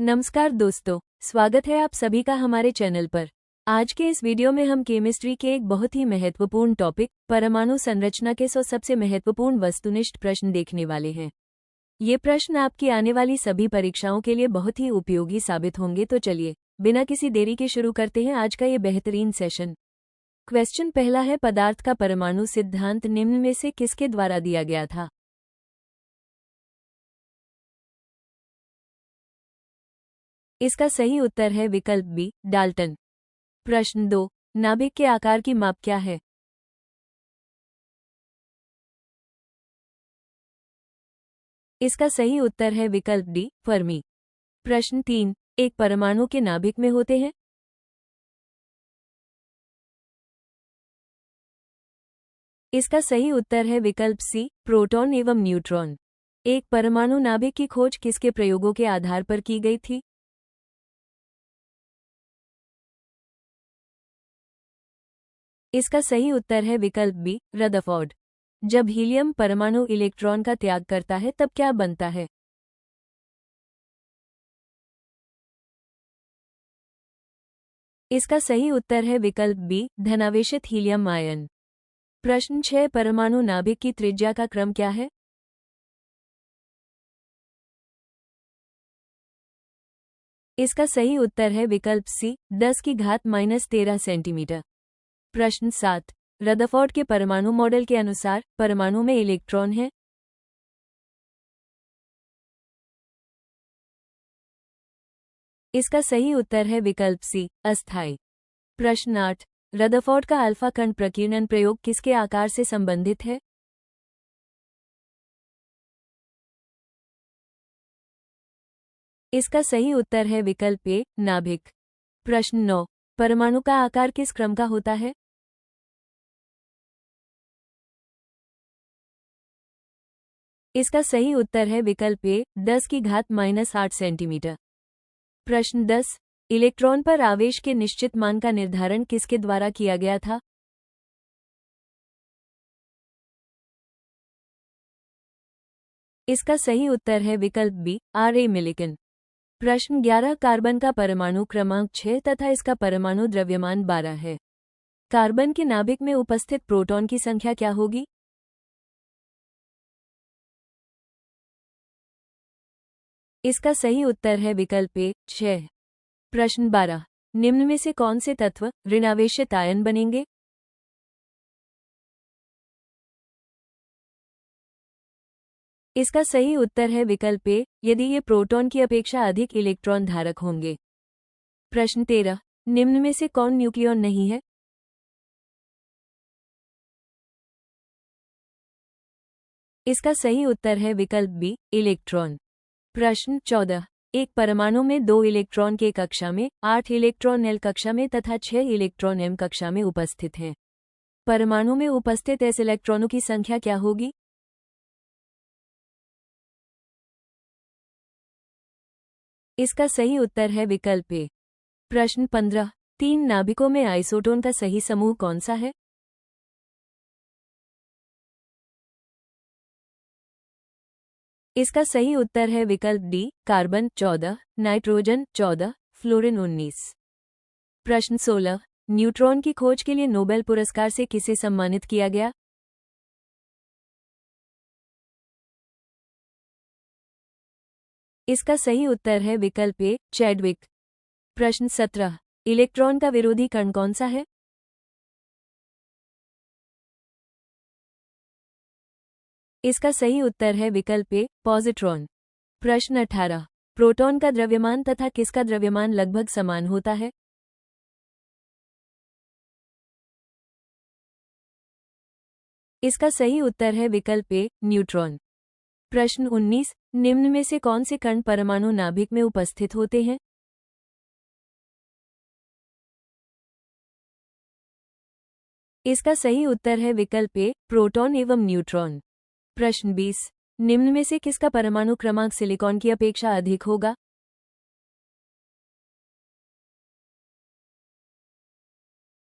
नमस्कार दोस्तों, स्वागत है आप सभी का हमारे चैनल पर। आज के इस वीडियो में हम केमिस्ट्री के एक बहुत ही महत्वपूर्ण टॉपिक परमाणु संरचना के 100 सबसे महत्वपूर्ण वस्तुनिष्ठ प्रश्न देखने वाले हैं। ये प्रश्न आपकी आने वाली सभी परीक्षाओं के लिए बहुत ही उपयोगी साबित होंगे। तो चलिए बिना किसी देरी के शुरू करते हैं आज का ये बेहतरीन सेशन। क्वेश्चन पहला है, पदार्थ का परमाणु सिद्धांत निम्न में से किसके द्वारा दिया गया था? इसका सही उत्तर है विकल्प बी, डाल्टन। प्रश्न 2, नाभिक के आकार की माप क्या है? इसका सही उत्तर है विकल्प डी, फर्मी। प्रश्न 3, एक परमाणु के नाभिक में होते हैं? इसका सही उत्तर है विकल्प सी, प्रोटॉन एवं न्यूट्रॉन। एक परमाणु नाभिक की खोज किसके प्रयोगों के आधार पर की गई थी? इसका सही उत्तर है विकल्प बी, रदरफोर्ड। जब हीलियम परमाणु इलेक्ट्रॉन का त्याग करता है तब क्या बनता है? इसका सही उत्तर है विकल्प बी, धनावेशित हीलियम आयन। प्रश्न 6, परमाणु नाभिक की त्रिज्या का क्रम क्या है? इसका सही उत्तर है विकल्प सी, 10⁻⁻13 सेंटीमीटर। प्रश्न 7, रदरफोर्ड के परमाणु मॉडल के अनुसार परमाणु में इलेक्ट्रॉन है? इसका सही उत्तर है विकल्प सी, अस्थायी। प्रश्न 8, रदरफोर्ड का अल्फा कण प्रकीर्णन प्रयोग किसके आकार से संबंधित है? इसका सही उत्तर है विकल्प ए, नाभिक। प्रश्न 9, परमाणु का आकार किस क्रम का होता है? इसका सही उत्तर है विकल्प ए, 10⁻⁻8 सेंटीमीटर। प्रश्न 10, इलेक्ट्रॉन पर आवेश के निश्चित मान का निर्धारण किसके द्वारा किया गया था? इसका सही उत्तर है विकल्प बी, आर ए मिलिकन। प्रश्न 11, कार्बन का परमाणु क्रमांक 6 तथा इसका परमाणु द्रव्यमान 12 है। कार्बन के नाभिक में उपस्थित प्रोटॉन की संख्या क्या होगी? इसका सही उत्तर है विकल्प ए, 6। प्रश्न 12, निम्न में से कौन से तत्व ऋणावेशित आयन बनेंगे? इसका सही उत्तर है विकल्प ए, यदि ये प्रोटॉन की अपेक्षा अधिक इलेक्ट्रॉन धारक होंगे। प्रश्न 13, निम्न में से कौन न्यूक्लियॉन नहीं है? इसका सही उत्तर है विकल्प बी, इलेक्ट्रॉन। प्रश्न 14, एक परमाणु में 2 इलेक्ट्रॉन के कक्षा में, 8 इलेक्ट्रॉन एल कक्षा में तथा 6 इलेक्ट्रॉन एम कक्षा में उपस्थित हैं। परमाणु में उपस्थित एस इलेक्ट्रॉनों की संख्या क्या होगी? इसका सही उत्तर है विकल्प ए। प्रश्न 15, 3 नाभिकों में आइसोटोन का सही समूह कौन सा है? इसका सही उत्तर है विकल्प डी, कार्बन 14, नाइट्रोजन 14, फ्लोरीन 19। प्रश्न 16, न्यूट्रॉन की खोज के लिए नोबेल पुरस्कार से किसे सम्मानित किया गया? इसका सही उत्तर है विकल्प ए, चैडविक। प्रश्न 17, इलेक्ट्रॉन का विरोधी कण कौन सा है? इसका सही उत्तर है विकल्प ए, पॉजिट्रॉन। प्रश्न 18, प्रोटॉन का द्रव्यमान तथा किसका द्रव्यमान लगभग समान होता है? इसका सही उत्तर है विकल्प ए, न्यूट्रॉन। प्रश्न 19, निम्न में से कौन से कण परमाणु नाभिक में उपस्थित होते हैं? इसका सही उत्तर है विकल्प ए, प्रोटॉन एवं न्यूट्रॉन। प्रश्न 20, निम्न में से किसका परमाणु क्रमांक सिलिकॉन की अपेक्षा अधिक होगा?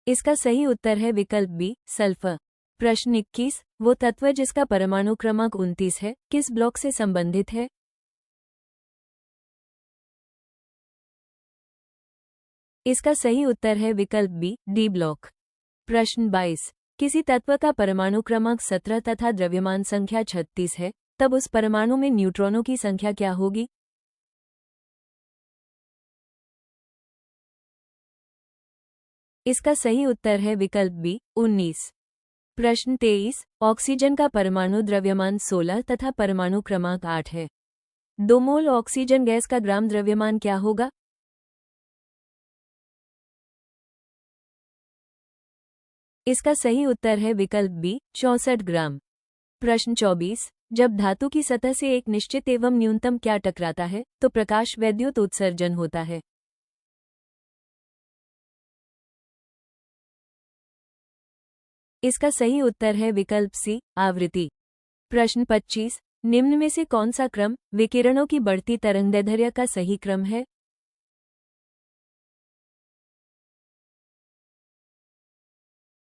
इसका सही उत्तर है विकल्प बी, सल्फर। प्रश्न 21, वो तत्व जिसका परमाणु क्रमांक 29 है, किस ब्लॉक से संबंधित है? इसका सही उत्तर है विकल्प बी, डी ब्लॉक। प्रश्न 22। किसी तत्व का परमाणु क्रमांक 17 तथा द्रव्यमान संख्या 36 है, तब उस परमाणु में न्यूट्रॉनों की संख्या क्या होगी? इसका सही उत्तर है विकल्प बी, 19। प्रश्न 23। ऑक्सीजन का परमाणु द्रव्यमान 16 तथा परमाणु क्रमांक 8 है। 2 मोल ऑक्सीजन गैस का ग्राम द्रव्यमान क्या होगा? इसका सही उत्तर है विकल्प बी, 64 ग्राम। प्रश्न 24। जब धातु की सतह से एक निश्चित एवं न्यूनतम क्या टकराता है, तो प्रकाश वैद्युत उत्सर्जन होता है? इसका सही उत्तर है विकल्प सी, आवृत्ति। प्रश्न 25। निम्न में से कौन सा क्रम विकिरणों की बढ़ती तरंगदैर्ध्य का सही क्रम है?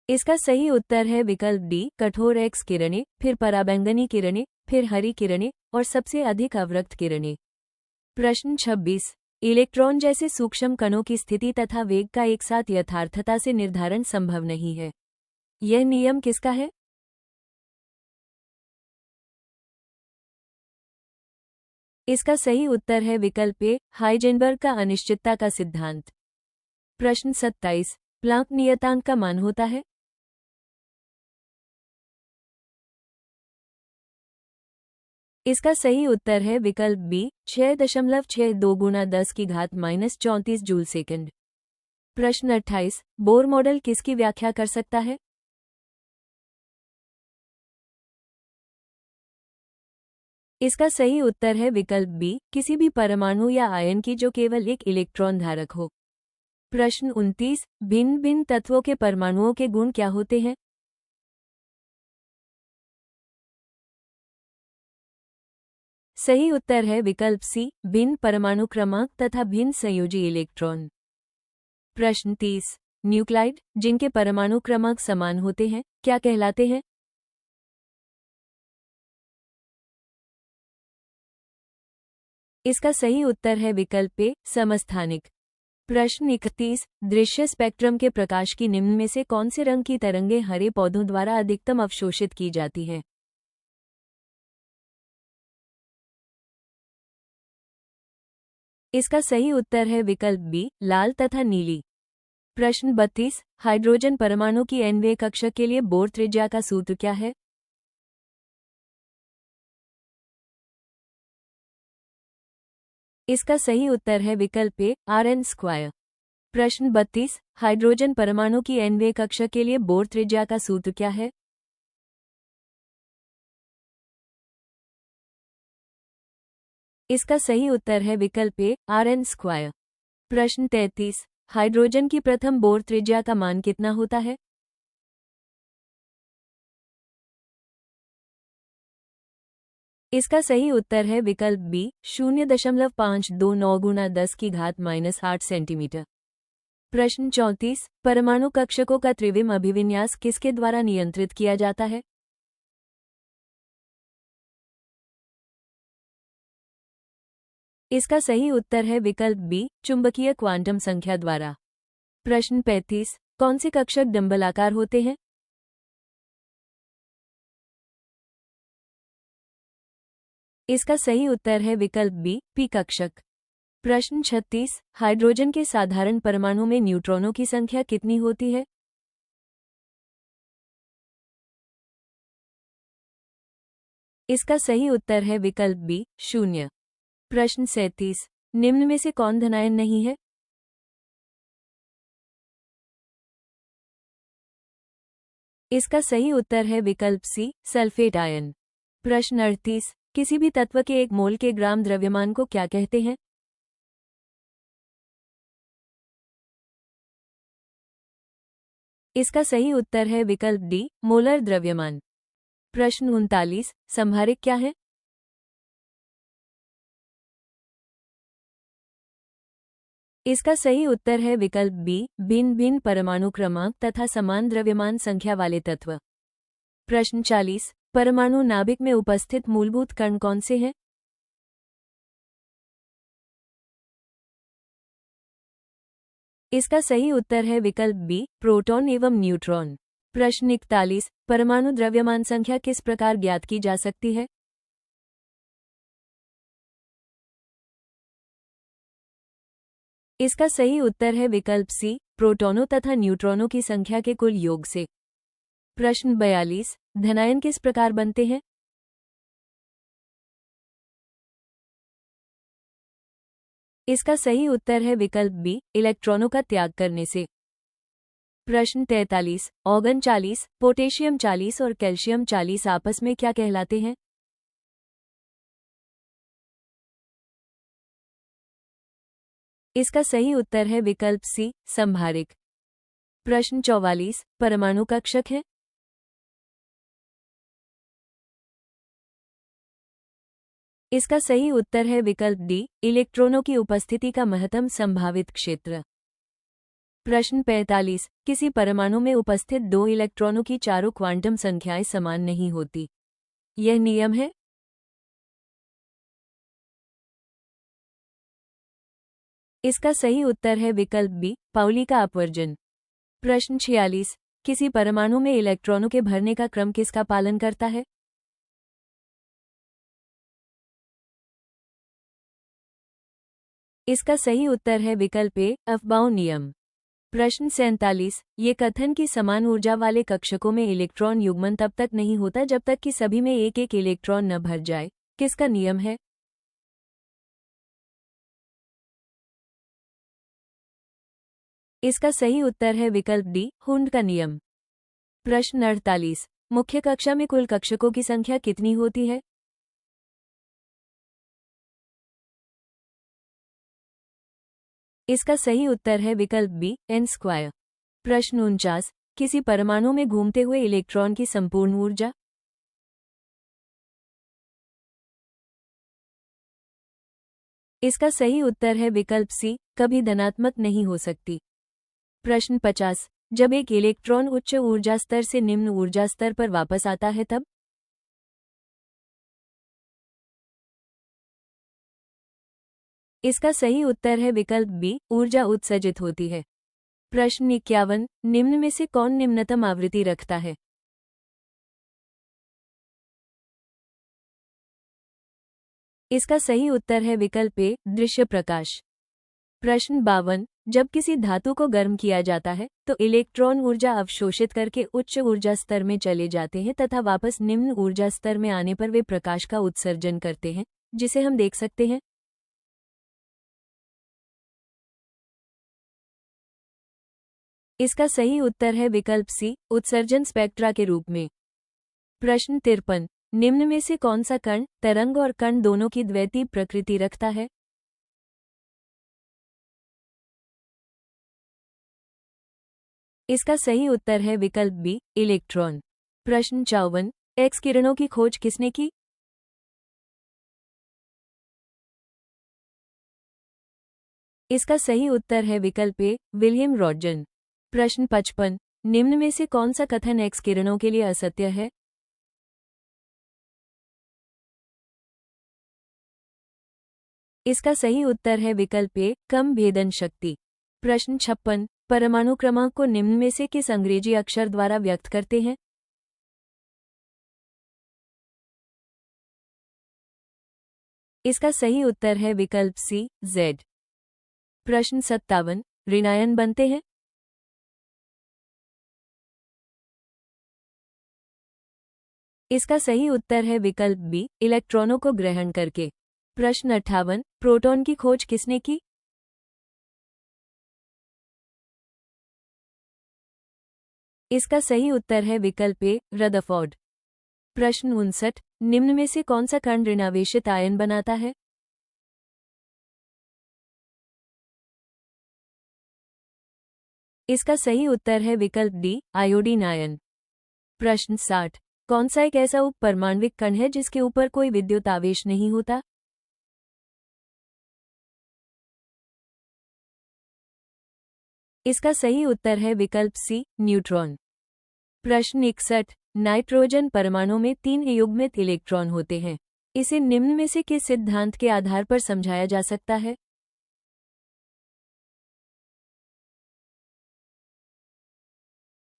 इसका सही उत्तर है विकल्प डी, कठोर एक्स किरणें, फिर पराबैंगनी किरणें, फिर हरी किरणें और सबसे अधिक अवरक्त किरणें। प्रश्न 26। इलेक्ट्रॉन जैसे सूक्ष्म कणों की स्थिति तथा वेग का एक साथ यथार्थता से निर्धारण संभव नहीं है। यह नियम किसका है? इसका सही उत्तर है विकल्प ए, हाइजेनबर्ग का अनिश्चितता का सिद्धांत। प्रश्न 27। प्लांक नियतांक का मान होता है? इसका सही उत्तर है विकल्प बी, 6.62 गुना 10 की घात -34 जूल सेकंड। प्रश्न 28। बोर मॉडल किसकी व्याख्या कर सकता है? इसका सही उत्तर है विकल्प बी, किसी भी परमाणु या आयन की जो केवल एक इलेक्ट्रॉन धारक हो। प्रश्न 29। भिन्न भिन्न तत्वों के परमाणुओं के गुण क्या होते हैं? सही उत्तर है विकल्प सी, भिन्न परमाणु क्रमांक तथा भिन्न संयोजी इलेक्ट्रॉन। प्रश्न 30। न्यूक्लाइड जिनके परमाणु क्रमांक समान होते हैं, क्या कहलाते हैं? इसका सही उत्तर है विकल्प ए, समस्थानिक। प्रश्न 31। दृश्य स्पेक्ट्रम के प्रकाश की निम्न में से कौन से रंग की तरंगें हरे पौधों द्वारा अधिकतम अवशोषित की जाती हैं? इसका सही उत्तर है विकल्प बी, लाल तथा नीली। प्रश्न 32। हाइड्रोजन परमाणु की nवें कक्षक के लिए बोर त्रिज्या का सूत्र क्या है? इसका सही उत्तर है विकल्प ए, Rn स्क्वायर। प्रश्न 32। हाइड्रोजन परमाणु की nवें कक्षक के लिए बोर त्रिज्या का सूत्र क्या है? इसका सही उत्तर है विकल्प ए, Rn स्क्वायर। प्रश्न 33। हाइड्रोजन की प्रथम बोर त्रिज्या का मान कितना होता है? इसका सही उत्तर है विकल्प बी, 0.529 गुना 10 की घात -8 सेंटीमीटर। प्रश्न 34। परमाणु कक्षकों का त्रिविम अभिविन्यास किसके द्वारा नियंत्रित किया जाता है? इसका सही उत्तर है विकल्प बी, चुंबकीय क्वांटम संख्या द्वारा। प्रश्न 35। कौन से कक्षक डंबलाकार होते हैं? इसका सही उत्तर है विकल्प बी, पी कक्षक। प्रश्न 36। हाइड्रोजन के साधारण परमाणु में न्यूट्रॉनों की संख्या कितनी होती है? इसका सही उत्तर है विकल्प बी, 0। प्रश्न 37। निम्न में से कौन धनायन नहीं है? इसका सही उत्तर है विकल्प सी, सल्फेट आयन। प्रश्न 38। किसी भी तत्व के 1 मोल के ग्राम द्रव्यमान को क्या कहते हैं? इसका सही उत्तर है विकल्प डी, मोलर द्रव्यमान। प्रश्न 39। संभारिक क्या है? इसका सही उत्तर है विकल्प बी, भिन्न भिन्न परमाणु क्रमांक तथा समान द्रव्यमान संख्या वाले तत्व। प्रश्न 40। परमाणु नाभिक में उपस्थित मूलभूत कण कौन से हैं? इसका सही उत्तर है विकल्प बी, प्रोटॉन एवं न्यूट्रॉन। प्रश्न 41, परमाणु द्रव्यमान संख्या किस प्रकार ज्ञात की जा सकती है? इसका सही उत्तर है विकल्प सी, प्रोटॉनों तथा न्यूट्रॉनों की संख्या के कुल योग से। प्रश्न 42, धनायन किस प्रकार बनते हैं? इसका सही उत्तर है विकल्प बी, इलेक्ट्रॉनों का त्याग करने से। प्रश्न 43, ऑर्गन 40, पोटेशियम 40 और कैल्शियम 40 आपस में क्या कहलाते हैं? इसका सही उत्तर है विकल्प सी, संभारिक। प्रश्न 44, परमाणु कक्षक है? इसका सही उत्तर है विकल्प डी, इलेक्ट्रॉनों की उपस्थिति का महत्तम संभावित क्षेत्र। प्रश्न 45, किसी परमाणु में उपस्थित 2 इलेक्ट्रॉनों की चारों क्वांटम संख्याएं समान नहीं होती। यह नियम है? इसका सही उत्तर है विकल्प बी, पाउली का अपवर्जन। प्रश्न 46, किसी परमाणु में इलेक्ट्रॉनों के भरने का क्रम किसका पालन करता है? इसका सही उत्तर है विकल्प ए, अफबाउ नियम। प्रश्न 47, ये कथन कि समान ऊर्जा वाले कक्षकों में इलेक्ट्रॉन युग्मन तब तक नहीं होता जब तक कि सभी में एक एक इलेक्ट्रॉन न भर जाए, किसका नियम है? इसका सही उत्तर है विकल्प डी, हुंड का नियम। प्रश्न 48, मुख्य कक्षा में कुल कक्षकों की संख्या कितनी होती है? इसका सही उत्तर है विकल्प बी, एन स्क्वायर। प्रश्न 49, किसी परमाणु में घूमते हुए इलेक्ट्रॉन की संपूर्ण ऊर्जा? इसका सही उत्तर है विकल्प सी, कभी धनात्मक नहीं हो सकती। प्रश्न 50, जब एक इलेक्ट्रॉन उच्च ऊर्जा स्तर से निम्न ऊर्जा स्तर पर वापस आता है तब? इसका सही उत्तर है विकल्प बी, ऊर्जा उत्सर्जित होती है। प्रश्न 51, निम्न में से कौन निम्नतम आवृत्ति रखता है? इसका सही उत्तर है विकल्प ए, दृश्य प्रकाश। प्रश्न 52, जब किसी धातु को गर्म किया जाता है तो इलेक्ट्रॉन ऊर्जा अवशोषित करके उच्च ऊर्जा स्तर में चले जाते हैं तथा वापस निम्न ऊर्जा स्तर में आने पर वे प्रकाश का उत्सर्जन करते हैं, जिसे हम देख सकते हैं। इसका सही उत्तर है विकल्प सी, उत्सर्जन स्पेक्ट्रा के रूप में। प्रश्न 53, निम्न में से कौन सा कण तरंग और कण दोनों की द्वैतीय प्रकृति रखता है? इसका सही उत्तर है विकल्प बी, इलेक्ट्रॉन। प्रश्न 54, एक्स किरणों की खोज किसने की? इसका सही उत्तर है विकल्प ए, विलियम रॉटजन। प्रश्न 55, निम्न में से कौन सा कथन एक्स किरणों के लिए असत्य है? इसका सही उत्तर है विकल्प ए, कम भेदन शक्ति। प्रश्न 56, परमाणु क्रमांक को निम्न में से किस अंग्रेजी अक्षर द्वारा व्यक्त करते हैं? इसका सही उत्तर है विकल्प सी, जेड। प्रश्न 57, ऋणायन बनते हैं? इसका सही उत्तर है विकल्प बी, इलेक्ट्रॉनों को ग्रहण करके। प्रश्न 58, प्रोटॉन की खोज किसने की? इसका सही उत्तर है विकल्प ए, रदरफोर्ड। प्रश्न 59, निम्न में से कौन सा कण ऋणावेशित आयन बनाता है? इसका सही उत्तर है विकल्प डी, आयोडीन आयन। प्रश्न 60, कौन सा एक ऐसा उपपरमाण्विक कण है जिसके ऊपर कोई विद्युत आवेश नहीं होता? इसका सही उत्तर है विकल्प सी, न्यूट्रॉन। प्रश्न 61, नाइट्रोजन परमाणु में 3 युग्मित इलेक्ट्रॉन होते हैं। इसे निम्न में से किस सिद्धांत के आधार पर समझाया जा सकता है?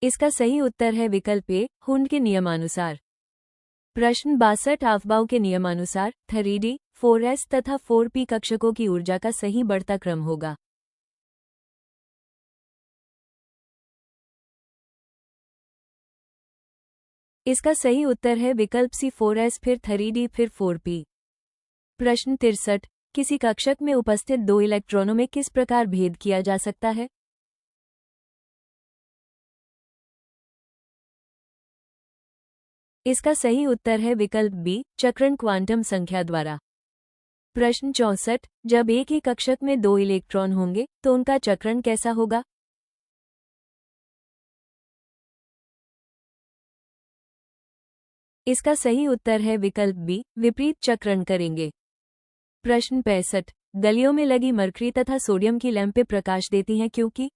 इसका सही उत्तर है विकल्प ए, हुंड के नियमानुसार। प्रश्न 62 अफबाउ के नियमानुसार 3D, 4S तथा 4P कक्षकों की ऊर्जा का सही बढ़ता क्रम होगा। इसका सही उत्तर है विकल्प सी, 4S फिर 3D फिर 4P। प्रश्न 63 किसी कक्षक में उपस्थित दो इलेक्ट्रॉनों में किस प्रकार भेद किया जा सकता है? इसका सही उत्तर है विकल्प बी, चक्रण क्वांटम संख्या द्वारा। प्रश्न 64 जब एक ही कक्षक में दो इलेक्ट्रॉन होंगे तो उनका चक्रण कैसा होगा? इसका सही उत्तर है विकल्प बी, विपरीत चक्रण करेंगे। प्रश्न 65 गलियों में लगी मरकरी तथा सोडियम की लैंपें प्रकाश देती हैं क्योंकि?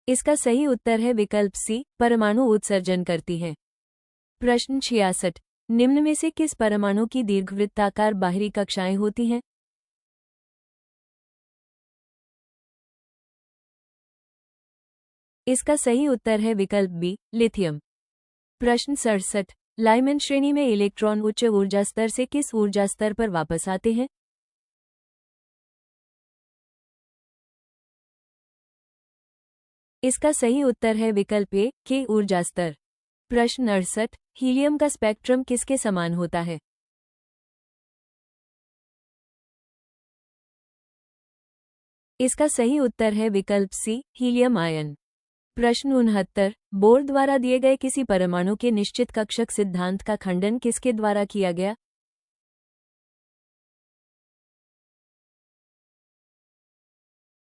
इसका सही उत्तर है विकल्प सी, परमाणु उत्सर्जन करती हैं। प्रश्न 66 निम्न में से किस परमाणु की दीर्घवृत्ताकार बाहरी कक्षाएं होती हैं? इसका सही उत्तर है विकल्प बी, लिथियम। प्रश्न 67 लाइमैन श्रेणी में इलेक्ट्रॉन उच्च ऊर्जा स्तर से किस ऊर्जा स्तर पर वापस आते हैं? इसका सही उत्तर है विकल्प ए, के ऊर्जा स्तर। प्रश्न 68 हीलियम का स्पेक्ट्रम किसके समान होता है? इसका सही उत्तर है विकल्प सी, हीलियम आयन। प्रश्न 69 बोर द्वारा दिए गए किसी परमाणु के निश्चित कक्षक सिद्धांत का खंडन किसके द्वारा किया गया?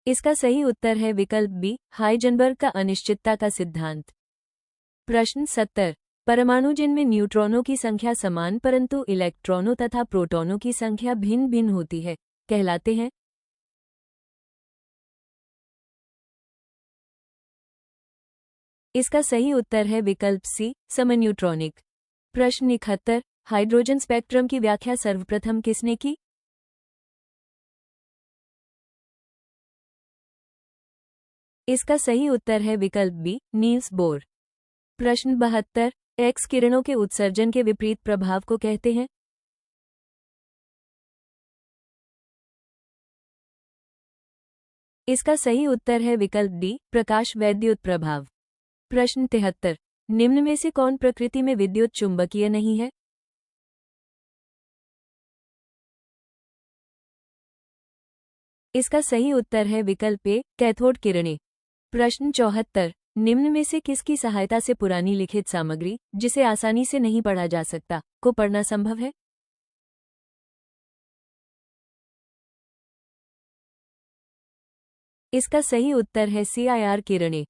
इसका सही उत्तर है विकल्प बी, हाइजेनबर्ग का अनिश्चितता का सिद्धांत। प्रश्न 70 परमाणु जिनमें न्यूट्रॉनों की संख्या समान परंतु इलेक्ट्रॉनों तथा प्रोटॉनों की संख्या भिन्न भिन्न होती है कहलाते हैं? इसका सही उत्तर है विकल्प सी, समन्यूट्रॉनिक। प्रश्न 71 हाइड्रोजन स्पेक्ट्रम की व्याख्या सर्वप्रथम किसने की? इसका सही उत्तर है विकल्प बी, नील्स बोर। प्रश्न 72 एक्स किरणों के उत्सर्जन के विपरीत प्रभाव को कहते हैं? इसका सही उत्तर है विकल्प डी, प्रकाश वैद्युत प्रभाव। प्रश्न 73 निम्न में से कौन प्रकृति में विद्युत चुंबकीय नहीं है? इसका सही उत्तर है विकल्प ए, कैथोड किरणें। प्रश्न 74 निम्न में से किसकी सहायता से पुरानी लिखित सामग्री, जिसे आसानी से नहीं पढ़ा जा सकता, को पढ़ना संभव है? इसका सही उत्तर है CIR किरणें।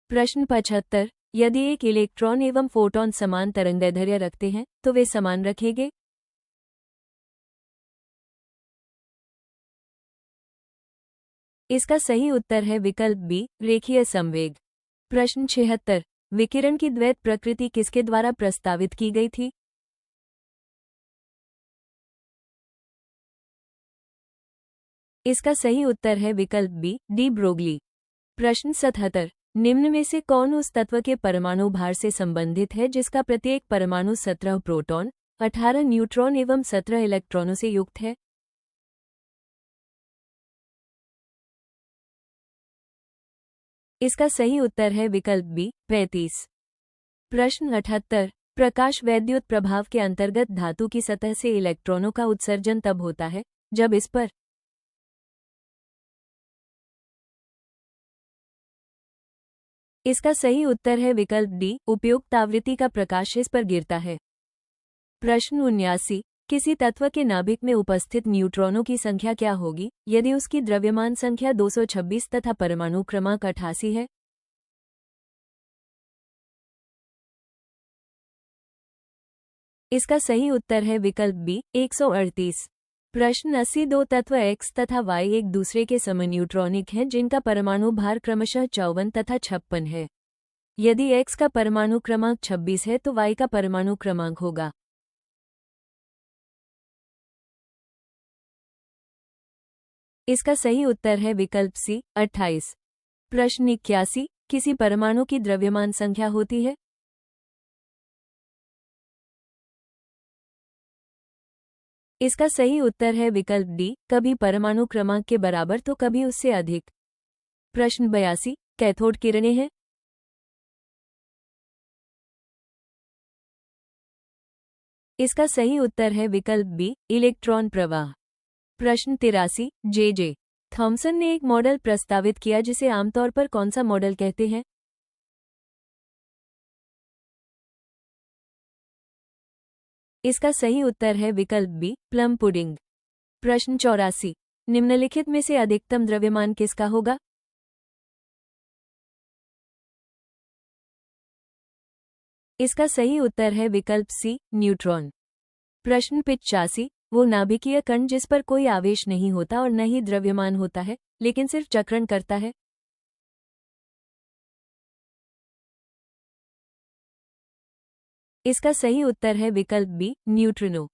प्रश्न 75 यदि एक इलेक्ट्रॉन एवं फोटॉन समान तरंगदैर्ध्य रखते हैं तो वे समान रखेंगे? इसका सही उत्तर है विकल्प बी, रेखीय संवेग। प्रश्न 76 विकिरण की द्वैत प्रकृति किसके द्वारा प्रस्तावित की गई थी? इसका सही उत्तर है विकल्प बी, डी ब्रोगली। प्रश्न 77 निम्न में से कौन उस तत्व के परमाणु भार से संबंधित है जिसका प्रत्येक परमाणु 17 प्रोटॉन, 18 न्यूट्रॉन एवं 17 इलेक्ट्रॉनों से युक्त है? इसका सही उत्तर है विकल्प बी, 35। प्रश्न 78 प्रकाश वैद्युत प्रभाव के अंतर्गत धातु की सतह से इलेक्ट्रॉनों का उत्सर्जन तब होता है जब इस पर? इसका सही उत्तर है विकल्प डी, उपयुक्त आवृत्ति का प्रकाश इस पर गिरता है। प्रश्न 79 किसी तत्व के नाभिक में उपस्थित न्यूट्रॉनों की संख्या क्या होगी यदि उसकी द्रव्यमान संख्या 226 तथा परमाणु क्रमांक 88 है? इसका सही उत्तर है विकल्प बी, 138। प्रश्न 80 दो तत्व X तथा Y एक दूसरे के समन्यूट्रॉनिक हैं जिनका परमाणु भार क्रमशः 54 तथा 56 है। यदि X का परमाणु क्रमांक 26 है तो Y का परमाणु क्रमांक होगा? इसका सही उत्तर है विकल्प सी 28। प्रश्न 81, किसी परमाणु की द्रव्यमान संख्या होती है? इसका सही उत्तर है विकल्प डी, कभी परमाणु क्रमांक के बराबर तो कभी उससे अधिक। प्रश्न 82, कैथोड किरणें हैं? इसका सही उत्तर है विकल्प बी, इलेक्ट्रॉन प्रवाह। प्रश्न 83, जे थॉमसन ने एक मॉडल प्रस्तावित किया जिसे आमतौर पर कौन सा मॉडल कहते हैं? इसका सही उत्तर है विकल्प बी, प्लम पुडिंग। प्रश्न 84, निम्नलिखित में से अधिकतम द्रव्यमान किसका होगा? इसका सही उत्तर है विकल्प सी, न्यूट्रॉन। प्रश्न 85, वो नाभिकीय कण जिस पर कोई आवेश नहीं होता और न ही द्रव्यमान होता है, लेकिन सिर्फ चक्रण करता है? इसका सही उत्तर है विकल्प बी, न्यूट्रिनो।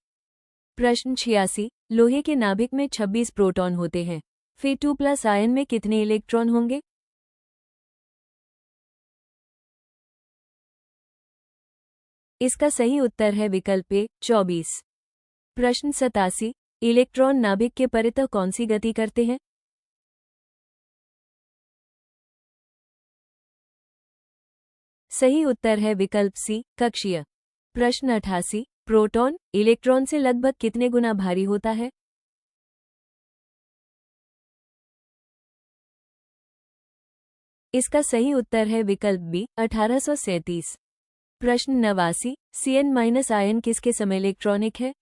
प्रश्न 86, लोहे के नाभिक में 26 प्रोटॉन होते हैं, फिर 2+ आयन में कितने इलेक्ट्रॉन होंगे? इसका सही उत्तर है विकल्प ए, 24। प्रश्न 87, इलेक्ट्रॉन नाभिक के परितः कौन सी गति करते हैं? सही उत्तर है विकल्प सी, कक्षीय। प्रश्न 88, प्रोटॉन इलेक्ट्रॉन से लगभग कितने गुना भारी होता है? इसका सही उत्तर है विकल्प बी, 1837। प्रश्न 89, Cn- आयन किसके समय इलेक्ट्रॉनिक है?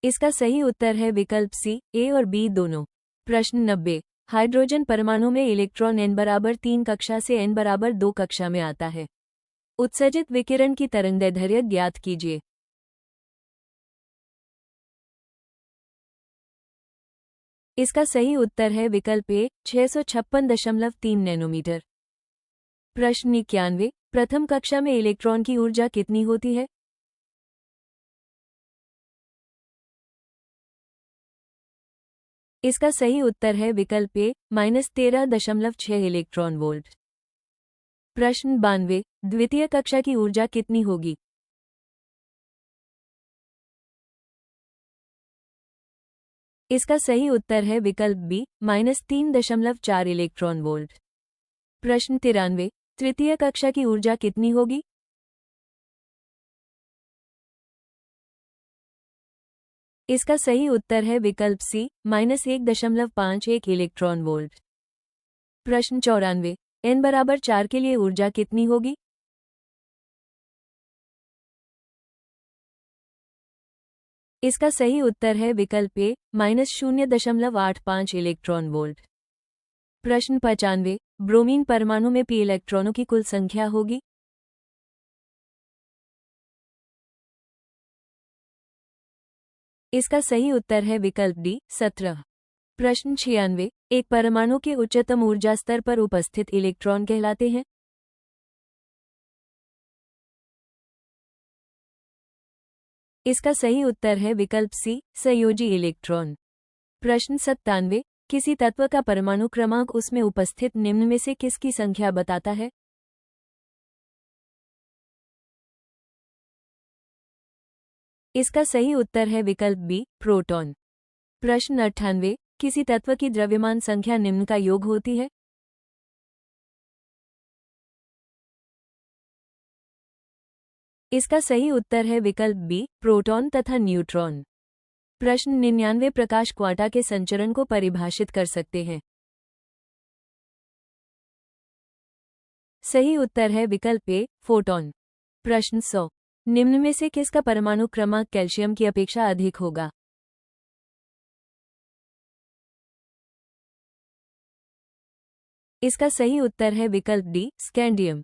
इसका सही उत्तर है विकल्प सी, ए और बी दोनों। प्रश्न 90, हाइड्रोजन परमाणु में इलेक्ट्रॉन n=3 कक्षा से n=2 कक्षा में आता है। उत्सर्जित विकिरण की तरंगदैर्घ्य ज्ञात कीजिए। इसका सही उत्तर है विकल्प ए, 656.3 नैनोमीटर। प्रश्न 91, प्रथम कक्षा में इलेक्ट्रॉन की ऊर्जा कितनी होती है? इसका सही उत्तर है विकल्प ए, -13.6 इलेक्ट्रॉन वोल्ट। प्रश्न 92, द्वितीय कक्षा की ऊर्जा कितनी होगी? इसका सही उत्तर है विकल्प बी, -3.4 इलेक्ट्रॉन वोल्ट। प्रश्न 93, तृतीय कक्षा की ऊर्जा कितनी होगी? इसका सही उत्तर है विकल्प सी, -1.51 इलेक्ट्रॉन वोल्ट। प्रश्न 94, n=4 के लिए ऊर्जा कितनी होगी? इसका सही उत्तर है विकल्प ए, -0.85 इलेक्ट्रॉन वोल्ट। प्रश्न 95, ब्रोमीन परमाणु में पी इलेक्ट्रॉनों की कुल संख्या होगी? इसका सही उत्तर है विकल्प डी, 17। प्रश्न 96, एक परमाणु के उच्चतम ऊर्जा स्तर पर उपस्थित इलेक्ट्रॉन कहलाते हैं? इसका सही उत्तर है विकल्प सी, संयोजी इलेक्ट्रॉन। प्रश्न 97, किसी तत्व का परमाणु क्रमांक उसमें उपस्थित निम्न में से किसकी संख्या बताता है? इसका सही उत्तर है विकल्प बी, प्रोटॉन। प्रश्न 98, किसी तत्व की द्रव्यमान संख्या निम्न का योग होती है? इसका सही उत्तर है विकल्प बी, प्रोटॉन तथा न्यूट्रॉन। प्रश्न 99, प्रकाश क्वांटा के संचरण को परिभाषित कर सकते हैं? सही उत्तर है विकल्प ए, फोटॉन। प्रश्न 100, निम्न में से किसका परमाणु क्रमांक कैल्शियम की अपेक्षा अधिक होगा? इसका सही उत्तर है विकल्प डी, स्कैंडियम।